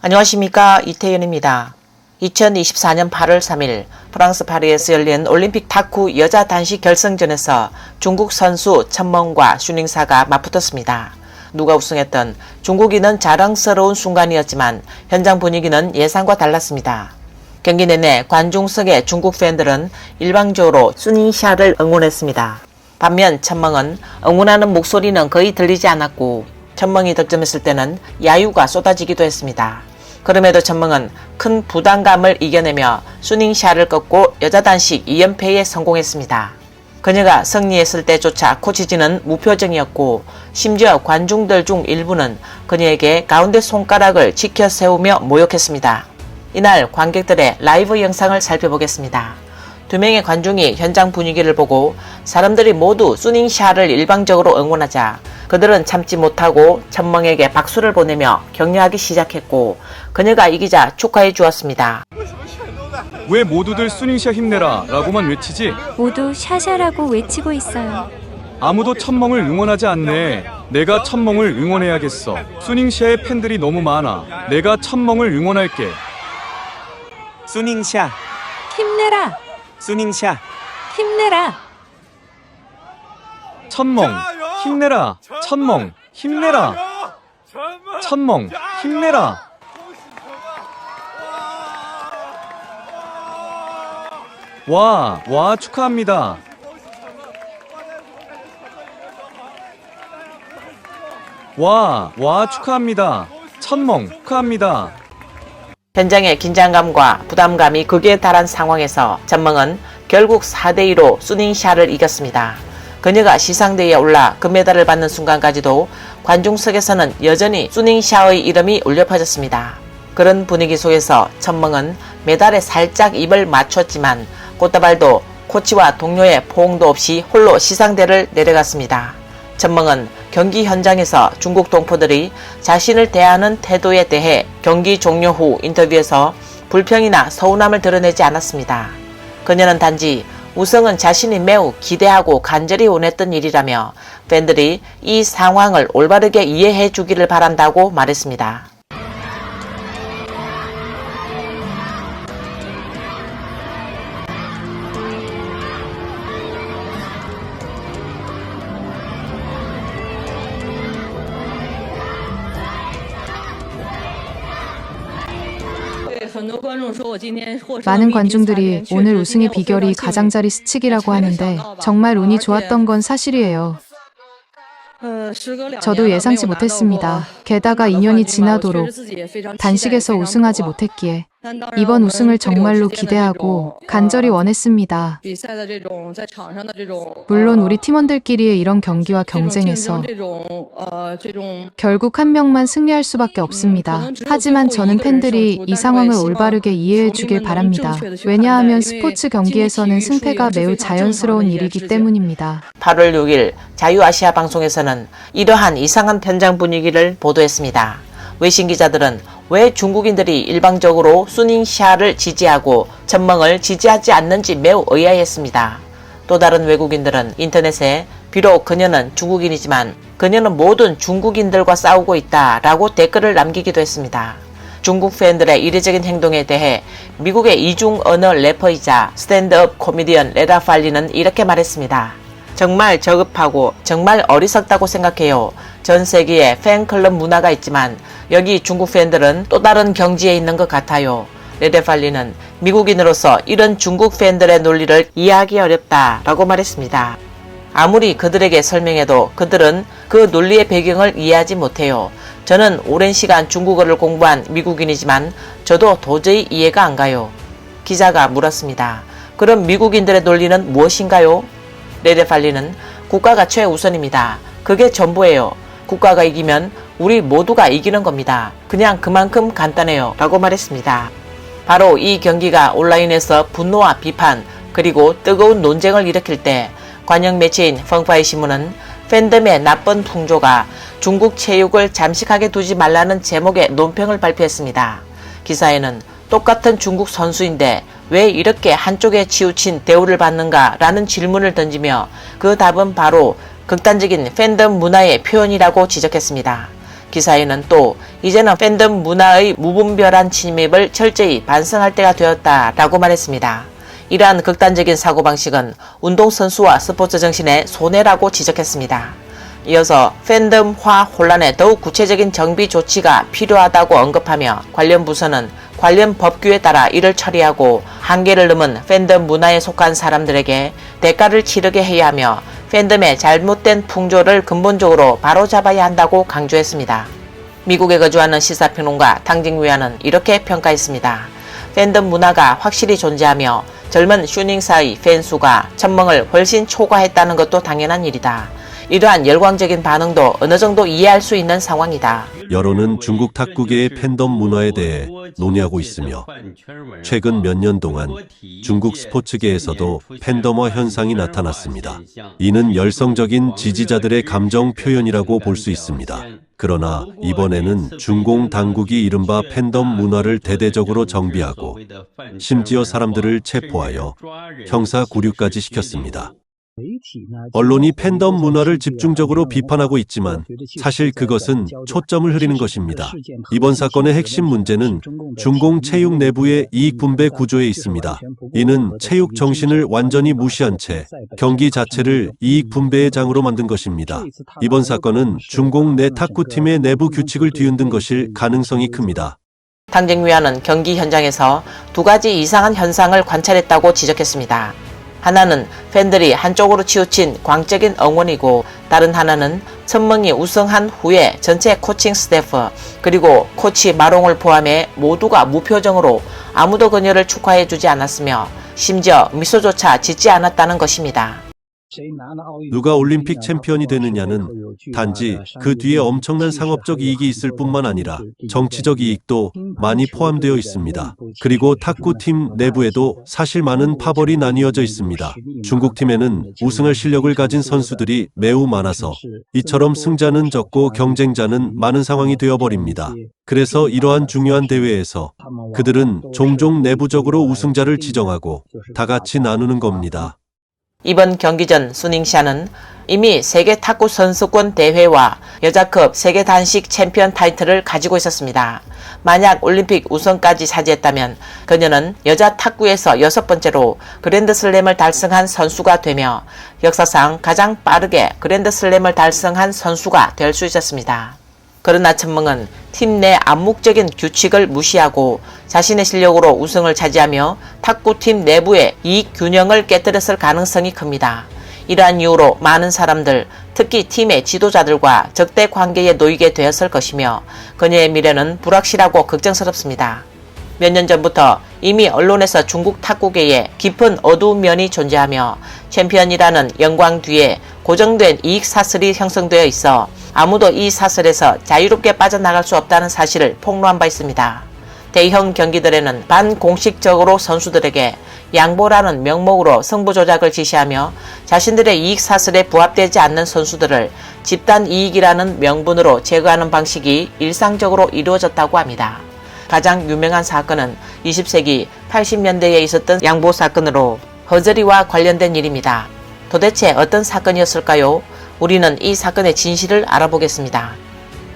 안녕하십니까, 이태윤입니다. 2024년 8월 3일 프랑스 파리에서 열린 올림픽 탁구 여자 단식 결승전에서 중국 선수 천멍과 슈닝사가 맞붙었습니다. 누가 우승했던 중국인은 자랑스러운 순간이었지만 현장 분위기는 예상과 달랐습니다. 경기 내내 관중석의 중국 팬들은 일방적으로 슈닝샤를 응원했습니다. 반면 천멍은 응원하는 목소리는 거의 들리지 않았고 천멍이 득점했을 때는 야유가 쏟아지기도 했습니다. 그럼에도 천멍은 큰 부담감을 이겨내며 슈닝샤를 꺾고 여자 단식 2연패에 성공했습니다. 그녀가 승리했을 때조차 코치진은 무표정이었고 심지어 관중들 중 일부는 그녀에게 가운데 손가락을 치켜 세우며 모욕했습니다. 이날 관객들의 라이브 영상을 살펴보겠습니다. 두 명의 관중이 현장 분위기를 보고 사람들이 모두 슈닝샤를 일방적으로 응원하자 그들은 참지 못하고 천멍에게 박수를 보내며 격려하기 시작했고 그녀가 이기자 축하해 주었습니다. 왜 모두들 슈닝샤 힘내라 라고만 외치지? 모두 샤샤라고 외치고 있어요. 아무도 천멍을 응원하지 않네. 내가 천멍을 응원해야겠어. 슈닝샤의 팬들이 너무 많아. 내가 천멍을 응원할게. 슈닝샤, 힘내라! 슈닝샤, 힘내라! 천멍 힘내라. 천멍 힘내라. 천멍 힘내라. 와 축하합니다. 와 축하합니다. 천멍 축하합니다. 현장의 긴장감과 부담감이 극에 달한 상황에서 천멍은 결국 4대2로 슈닝샤를 이겼습니다. 그녀가 시상대에 올라 금메달을 받는 순간까지도 관중석에서는 여전히 슈닝샤의 이름이 울려 퍼졌습니다. 그런 분위기 속에서 천멍은 메달에 살짝 입을 맞췄지만 꽃다발도 코치와 동료의 포옹도 없이 홀로 시상대를 내려갔습니다. 천멍은 경기 현장에서 중국 동포들이 자신을 대하는 태도에 대해 경기 종료 후 인터뷰에서 불평이나 서운함을 드러내지 않았습니다. 그녀는 단지 우승은 자신이 매우 기대하고 간절히 원했던 일이라며 팬들이 이 상황을 올바르게 이해해 주기를 바란다고 말했습니다. 많은 관중들이 오늘 우승의 비결이 가장자리 스치기라고 하는데 정말 운이 좋았던 건 사실이에요. 저도 예상치 못했습니다. 게다가 2년이 지나도록 단식에서 우승하지 못했기에 이번 우승을 정말로 기대하고 간절히 원했습니다. 물론 우리 팀원들끼리의 이런 경기와 경쟁에서 결국 한 명만 승리할 수밖에 없습니다. 하지만 저는 팬들이 이 상황을 올바르게 이해해 주길 바랍니다. 왜냐하면 스포츠 경기에서는 승패가 매우 자연스러운 일이기 때문입니다. 8월 6일 자유아시아 방송에서는 이러한 이상한 현장 분위기를 보도했습니다. 외신 기자들은 왜 중국인들이 일방적으로 슈닝샤를 지지하고 천멍을 지지하지 않는지 매우 의아했습니다. 또 다른 외국인들은 인터넷에 비록 그녀는 중국인이지만 그녀는 모든 중국인들과 싸우고 있다라고 댓글을 남기기도 했습니다. 중국 팬들의 이례적인 행동에 대해 미국의 이중 언어 래퍼이자 스탠드업 코미디언 레다 팔리는 이렇게 말했습니다. 정말 저급하고 정말 어리석다고 생각해요. 전 세계에 팬클럽 문화가 있지만 여기 중국 팬들은 또 다른 경지에 있는 것 같아요. 레데팔리는 미국인으로서 이런 중국 팬들의 논리를 이해하기 어렵다라고 말했습니다. 아무리 그들에게 설명해도 그들은 그 논리의 배경을 이해하지 못해요. 저는 오랜 시간 중국어를 공부한 미국인이지만 저도 도저히 이해가 안 가요. 기자가 물었습니다. 그럼 미국인들의 논리는 무엇인가요? 레데팔리는 국가가 최우선입니다. 그게 전부예요. 국가가 이기면 우리 모두가 이기는 겁니다. 그냥 그만큼 간단해요. 라고 말했습니다. 바로 이 경기가 온라인에서 분노와 비판 그리고 뜨거운 논쟁을 일으킬 때 관영 매체인 펑파이 신문은 팬덤의 나쁜 풍조가 중국 체육을 잠식하게 두지 말라는 제목의 논평을 발표했습니다. 기사에는 똑같은 중국 선수인데 왜 이렇게 한쪽에 치우친 대우를 받는가 라는 질문을 던지며 그 답은 바로 극단적인 팬덤 문화의 표현이라고 지적했습니다. 기사에는 또 이제는 팬덤 문화의 무분별한 침입을 철저히 반성할 때가 되었다라고 말했습니다. 이러한 극단적인 사고방식은 운동선수와 스포츠 정신의 손해라고 지적했습니다. 이어서 팬덤화 혼란에 더욱 구체적인 정비 조치가 필요하다고 언급하며 관련 부서는 관련 법규에 따라 이를 처리하고 한계를 넘은 팬덤 문화에 속한 사람들에게 대가를 치르게 해야 하며 팬덤의 잘못된 풍조를 근본적으로 바로잡아야 한다고 강조했습니다. 미국에 거주하는 시사평론가 탕징위안은 이렇게 평가했습니다. 팬덤 문화가 확실히 존재하며 젊은 슈닝사의 팬수가 1000명을 훨씬 초과했다는 것도 당연한 일이다. 이러한 열광적인 반응도 어느 정도 이해할 수 있는 상황이다. 여론은 중국 탁구계의 팬덤 문화에 대해 논의하고 있으며 최근 몇 년 동안 중국 스포츠계에서도 팬덤화 현상이 나타났습니다. 이는 열성적인 지지자들의 감정 표현이라고 볼 수 있습니다. 그러나 이번에는 중공 당국이 이른바 팬덤 문화를 대대적으로 정비하고 심지어 사람들을 체포하여 형사 구류까지 시켰습니다. 언론이 팬덤 문화를 집중적으로 비판하고 있지만 사실 그것은 초점을 흐리는 것입니다. 이번 사건의 핵심 문제는 중공 체육 내부의 이익 분배 구조에 있습니다. 이는 체육 정신을 완전히 무시한 채 경기 자체를 이익 분배의 장으로 만든 것입니다. 이번 사건은 중공 내 탁구팀의 내부 규칙을 뒤흔든 것일 가능성이 큽니다. 탕징위안은 경기 현장에서 두 가지 이상한 현상을 관찰했다고 지적했습니다. 하나는 팬들이 한쪽으로 치우친 광적인 응원이고 다른 하나는 1000명이 우승한 후에 전체 코칭 스태프 그리고 코치 마롱을 포함해 모두가 무표정으로 아무도 그녀를 축하해주지 않았으며 심지어 미소조차 짓지 않았다는 것입니다. 누가 올림픽 챔피언이 되느냐는 단지 그 뒤에 엄청난 상업적 이익이 있을 뿐만 아니라 정치적 이익도 많이 포함되어 있습니다. 그리고 탁구팀 내부에도 사실 많은 파벌이 나뉘어져 있습니다. 중국팀에는 우승할 실력을 가진 선수들이 매우 많아서 이처럼 승자는 적고 경쟁자는 많은 상황이 되어버립니다. 그래서 이러한 중요한 대회에서 그들은 종종 내부적으로 우승자를 지정하고 다 같이 나누는 겁니다. 이번 경기 전 수닝샤는 이미 세계 탁구 선수권 대회와 여자급 세계 단식 챔피언 타이틀을 가지고 있었습니다. 만약 올림픽 우승까지 차지했다면 그녀는 여자 탁구에서 6번째로 그랜드슬램을 달성한 선수가 되며 역사상 가장 빠르게 그랜드슬램을 달성한 선수가 될 수 있었습니다. 그러나 천멍은 팀 내 암묵적인 규칙을 무시하고 자신의 실력으로 우승을 차지하며 탁구팀 내부의 이익 균형을 깨뜨렸을 가능성이 큽니다. 이러한 이유로 많은 사람들, 특히 팀의 지도자들과 적대 관계에 놓이게 되었을 것이며 그녀의 미래는 불확실하고 걱정스럽습니다. 몇 년 전부터 이미 언론에서 중국 탁구계에 깊은 어두운 면이 존재하며 챔피언이라는 영광 뒤에 고정된 이익 사슬이 형성되어 있어 아무도 이 사슬에서 자유롭게 빠져나갈 수 없다는 사실을 폭로한 바 있습니다. 대형 경기들에는 반공식적으로 선수들에게 양보라는 명목으로 승부 조작을 지시하며 자신들의 이익 사슬에 부합되지 않는 선수들을 집단 이익이라는 명분으로 제거하는 방식이 일상적으로 이루어졌다고 합니다. 가장 유명한 사건은 20세기 80년대에 있었던 양보 사건으로 허저리와 관련된 일입니다. 도대체 어떤 사건이었을까요? 우리는 이 사건의 진실을 알아보겠습니다.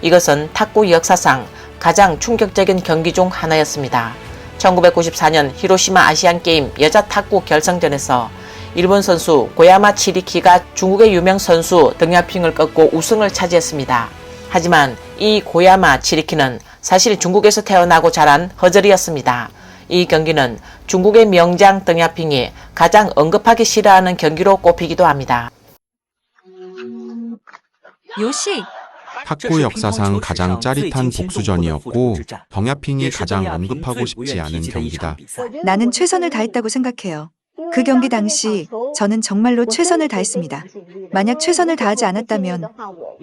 이것은 탁구 역사상 가장 충격적인 경기 중 하나였습니다. 1994년 히로시마 아시안게임 여자 탁구 결승전에서 일본 선수 고야마 치리키가 중국의 유명 선수 덩야핑을 꺾고 우승을 차지했습니다. 하지만 이 고야마 치리키는 사실 중국에서 태어나고 자란 허저리였습니다. 이 경기는 중국의 명장 덩야핑이 가장 언급하기 싫어하는 경기로 꼽히기도 합니다. 요시 탁구 역사상 가장 짜릿한 복수전이었고 덩야핑이 가장 언급하고 싶지 않은 경기다. 나는 최선을 다했다고 생각해요. 그 경기 당시 저는 정말로 최선을 다했습니다. 만약 최선을 다하지 않았다면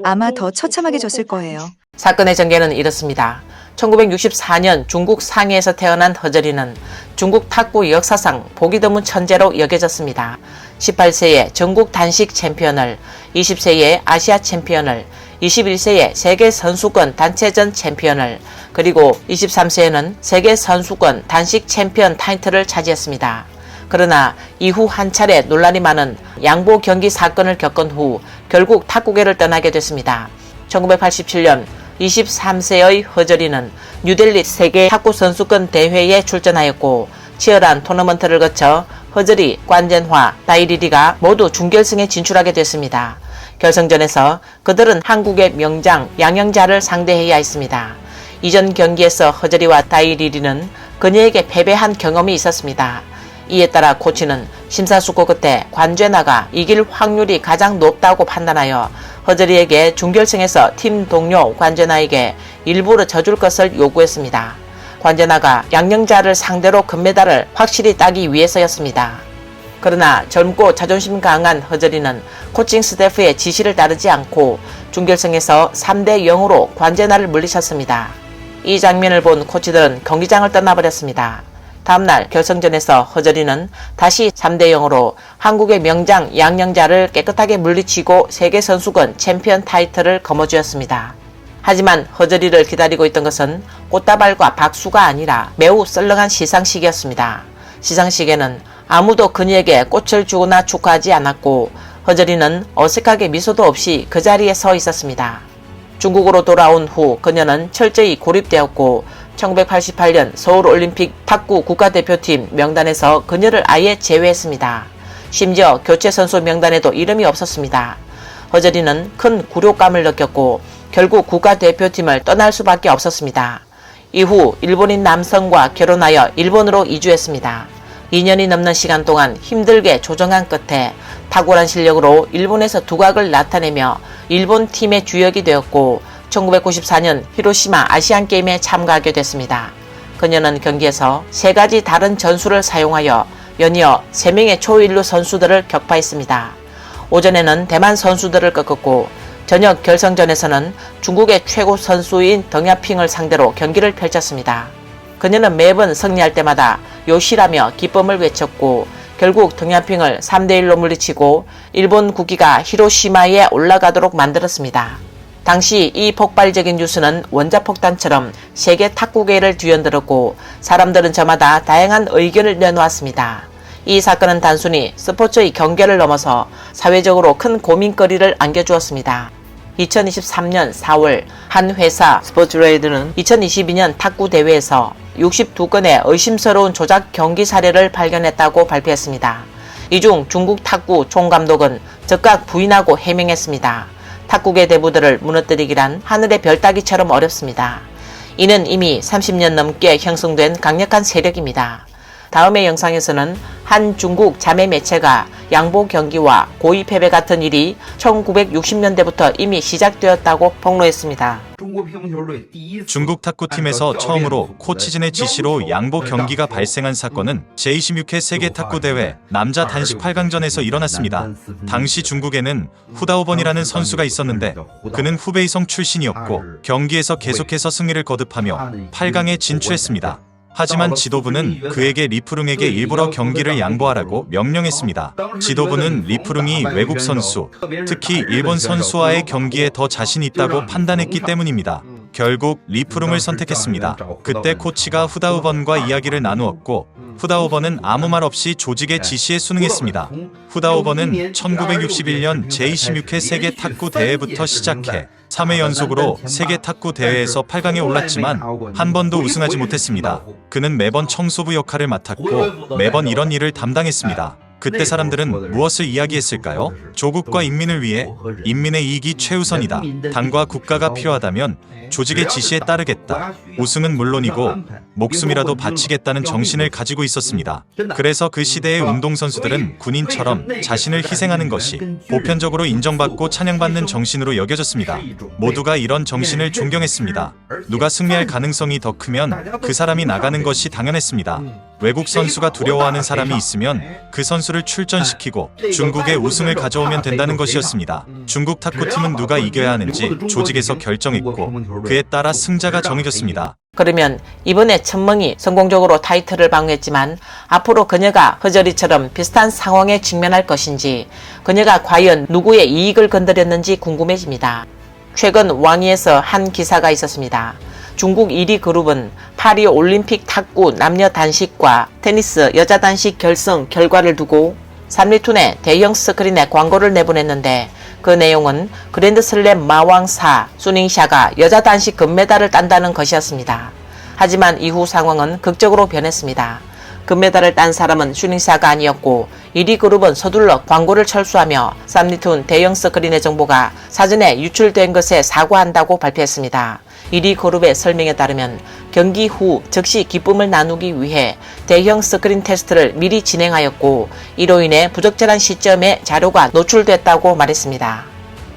아마 더 처참하게 졌을 거예요. 사건의 전개는 이렇습니다. 1964년 중국 상해에서 태어난 허저리는 중국 탁구 역사상 보기 드문 천재로 여겨졌습니다. 18세에 전국 단식 챔피언을, 20세에 아시아 챔피언을, 21세에 세계 선수권 단체전 챔피언을, 그리고 23세에는 세계 선수권 단식 챔피언 타이틀을 차지했습니다. 그러나 이후 한 차례 논란이 많은 양보 경기 사건을 겪은 후 결국 탁구계를 떠나게 됐습니다. 1987년 23세의 허저리는 뉴델리 세계 탁구 선수권 대회에 출전하였고 치열한 토너먼트를 거쳐 허저리, 관젠화, 다이리리가 모두 준결승에 진출하게 됐습니다. 결승전에서 그들은 한국의 명장 양영자를 상대해야 했습니다. 이전 경기에서 허저리와 다이리리는 그녀에게 패배한 경험이 있었습니다. 이에 따라 코치는 심사숙고 끝에 관죄나가 이길 확률이 가장 높다고 판단하여 허저리에게 준결승에서 팀 동료 관죄나에게 일부러 져줄 것을 요구했습니다. 관죄나가 양영자를 상대로 금메달을 확실히 따기 위해서였습니다. 그러나 젊고 자존심 강한 허저리는 코칭 스태프의 지시를 따르지 않고 준결승에서 3대 0으로 관죄나를 물리쳤습니다. 이 장면을 본 코치들은 경기장을 떠나버렸습니다. 다음날 결승전에서 허저리는 다시 3대 0으로 한국의 명장 양영자를 깨끗하게 물리치고 세계선수권 챔피언 타이틀을 거머쥐었습니다. 하지만 허저리를 기다리고 있던 것은 꽃다발과 박수가 아니라 매우 썰렁한 시상식이었습니다. 시상식에는 아무도 그녀에게 꽃을 주거나 축하하지 않았고 허저리는 어색하게 미소도 없이 그 자리에 서 있었습니다. 중국으로 돌아온 후 그녀는 철저히 고립되었고 1988년 서울올림픽 탁구 국가대표팀 명단에서 그녀를 아예 제외했습니다. 심지어 교체선수 명단에도 이름이 없었습니다. 허저리는 큰 굴욕감을 느꼈고 결국 국가대표팀을 떠날 수밖에 없었습니다. 이후 일본인 남성과 결혼하여 일본으로 이주했습니다. 2년이 넘는 시간 동안 힘들게 조정한 끝에 탁월한 실력으로 일본에서 두각을 나타내며 일본 팀의 주역이 되었고 1994년 히로시마 아시안게임에 참가하게 됐습니다. 그녀는 경기에서 3가지 다른 전술을 사용하여 연이어 3명의 초일루 선수들을 격파했습니다. 오전에는 대만 선수들을 꺾었고 저녁 결승전에서는 중국의 최고 선수인 덩야핑을 상대로 경기를 펼쳤습니다. 그녀는 매번 승리할 때마다 요시라며 기쁨을 외쳤고 결국 덩야핑을 3대1로 물리치고 일본 국기가 히로시마에 올라가도록 만들었습니다. 당시 이 폭발적인 뉴스는 원자폭탄처럼 세계 탁구계를 뒤흔들었고 사람들은 저마다 다양한 의견을 내놓았습니다. 이 사건은 단순히 스포츠의 경계를 넘어서 사회적으로 큰 고민거리를 안겨주었습니다. 2023년 4월 한 회사 스포츠레이드는 2022년 탁구 대회에서 62건의 의심스러운 조작 경기 사례를 발견했다고 발표했습니다. 이 중 중국 탁구 총감독은 즉각 부인하고 해명했습니다. 탁구계 대부들을 무너뜨리기란 하늘의 별 따기처럼 어렵습니다. 이는 이미 30년 넘게 형성된 강력한 세력입니다. 다음의 영상에서는 한 중국 자매 매체가 양보 경기와 고의 패배 같은 일이 1960년대부터 이미 시작되었다고 폭로했습니다. 중국 탁구팀에서 처음으로 코치진의 지시로 양보 경기가 발생한 사건은 제26회 세계 탁구 대회 남자 단식 8강전에서 일어났습니다. 당시 중국에는 후다오번이라는 선수가 있었는데 그는 후베이성 출신이었고 경기에서 계속해서 승리를 거듭하며 8강에 진출했습니다. 하지만 지도부는 그에게 리프룽에게 일부러 경기를 양보하라고 명령했습니다. 지도부는 리프룽이 외국 선수, 특히 일본 선수와의 경기에 더 자신 있다고 판단했기 때문입니다. 결국 리프룽을 선택했습니다. 그때 코치가 후다오번과 이야기를 나누었고 후다오번은 아무 말 없이 조직의 지시에 순응했습니다. 후다오번은 1961년 제26회 세계 탁구 대회부터 시작해 3회 연속으로 세계 탁구 대회에서 8강에 올랐지만 한 번도 우승하지 못했습니다. 그는 매번 청소부 역할을 맡았고 매번 이런 일을 담당했습니다. 그때 사람들은 무엇을 이야기했을까요? 조국과 인민을 위해 인민의 이익이 최우선이다. 당과 국가가 필요하다면 조직의 지시에 따르겠다. 우승은 물론이고 목숨이라도 바치겠다는 정신을 가지고 있었습니다. 그래서 그 시대의 운동선수들은 군인처럼 자신을 희생하는 것이 보편적으로 인정받고 찬양받는 정신으로 여겨졌습니다. 모두가 이런 정신을 존경했습니다. 누가 승리할 가능성이 더 크면 그 사람이 나가는 것이 당연했습니다. 외국 선수가 두려워하는 사람이 있으면 그 선수를 출전시키고 중국의 우승을 가져오면 된다는 것이었습니다. 중국 탁구팀은 누가 이겨야 하는지 조직에서 결정했고 그에 따라 승자가 정해졌습니다. 그러면 이번에 천멍이 성공적으로 타이틀을 방어했지만 앞으로 그녀가 허저리처럼 비슷한 상황에 직면할 것인지 그녀가 과연 누구의 이익을 건드렸는지 궁금해집니다. 최근 왕위에서 한 기사가 있었습니다. 중국 1위 그룹은 파리 올림픽 탁구 남녀 단식과 테니스 여자 단식 결승 결과를 두고 삼리툰의 대형 스크린에 광고를 내보냈는데 그 내용은 그랜드슬램 마왕4 수닝샤가 여자 단식 금메달을 딴다는 것이었습니다. 하지만 이후 상황은 극적으로 변했습니다. 금메달을 딴 사람은 슈닝샤가 아니었고 1위 그룹은 서둘러 광고를 철수하며 쌈니툰 대형 스크린의 정보가 사전에 유출된 것에 사과한다고 발표했습니다. 1위 그룹의 설명에 따르면 경기 후 즉시 기쁨을 나누기 위해 대형 스크린 테스트를 미리 진행하였고 이로 인해 부적절한 시점에 자료가 노출됐다고 말했습니다.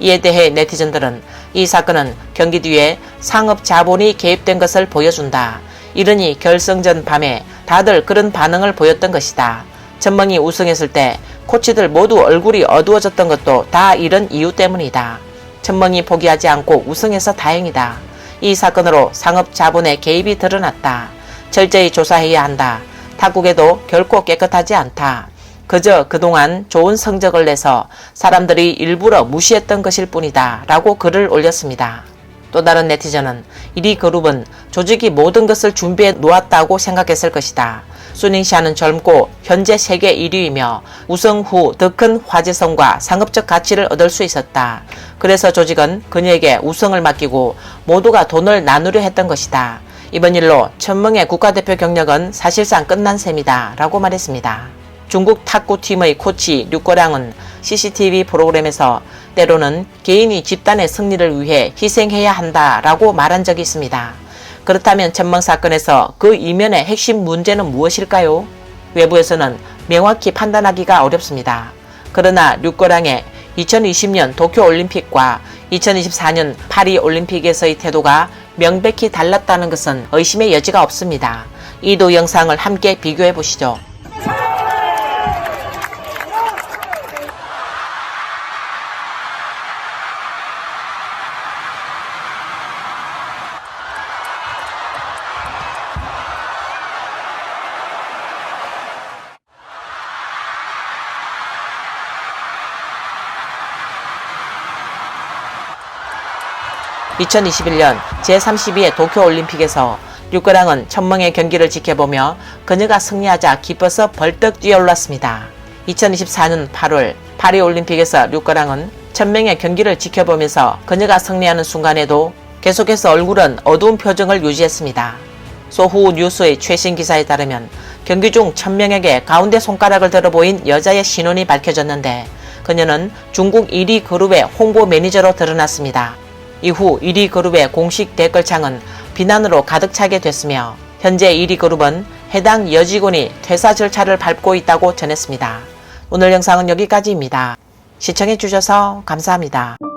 이에 대해 네티즌들은 이 사건은 경기 뒤에 상업 자본이 개입된 것을 보여준다. 이르니 결승전 밤에 다들 그런 반응을 보였던 것이다. 천멍이 우승했을 때 코치들 모두 얼굴이 어두워졌던 것도 다 이런 이유 때문이다. 천멍이 포기하지 않고 우승해서 다행이다. 이 사건으로 상업 자본의 개입이 드러났다. 철저히 조사해야 한다. 탁구계도 결코 깨끗하지 않다. 그저 그동안 좋은 성적을 내서 사람들이 일부러 무시했던 것일 뿐이다. 라고 글을 올렸습니다. 또 다른 네티즌은 1위 그룹은 조직이 모든 것을 준비해 놓았다고 생각했을 것이다. 수닝샤는 젊고 현재 세계 1위이며 우승 후 더 큰 화제성과 상업적 가치를 얻을 수 있었다. 그래서 조직은 그녀에게 우승을 맡기고 모두가 돈을 나누려 했던 것이다. 이번 일로 천멍의 국가대표 경력은 사실상 끝난 셈이다. 라고 말했습니다. 중국 탁구팀의 코치 류꼬량은 CCTV 프로그램에서 때로는 개인이 집단의 승리를 위해 희생해야 한다라고 말한 적이 있습니다. 그렇다면 천멍 사건에서 그 이면의 핵심 문제는 무엇일까요? 외부에서는 명확히 판단하기가 어렵습니다. 그러나 류꼬량의 2020년 도쿄올림픽과 2024년 파리올림픽에서의 태도가 명백히 달랐다는 것은 의심의 여지가 없습니다. 이 두 영상을 함께 비교해 보시죠. (2021년) 제32회 도쿄올림픽에서 류꼬량은 천멍의 경기를 지켜보며 그녀가 승리하자 기뻐서 벌떡 뛰어올랐습니다. 2024년 8월 파리올림픽에서 류꼬량은 천명의 경기를 지켜보면서 그녀가 승리하는 순간에도 계속해서 얼굴은 어두운 표정을 유지했습니다. 소후 뉴스의 최신 기사에 따르면 경기 중 천명에게 가운데 손가락을 들어 보인 여자의 신원이 밝혀졌는데 그녀는 중국 1위 그룹의 홍보 매니저로 드러났습니다. 이후 1위 그룹의 공식 댓글창은 비난으로 가득 차게 됐으며 현재 1위 그룹은 해당 여직원이 퇴사 절차를 밟고 있다고 전했습니다. 오늘 영상은 여기까지입니다. 시청해주셔서 감사합니다.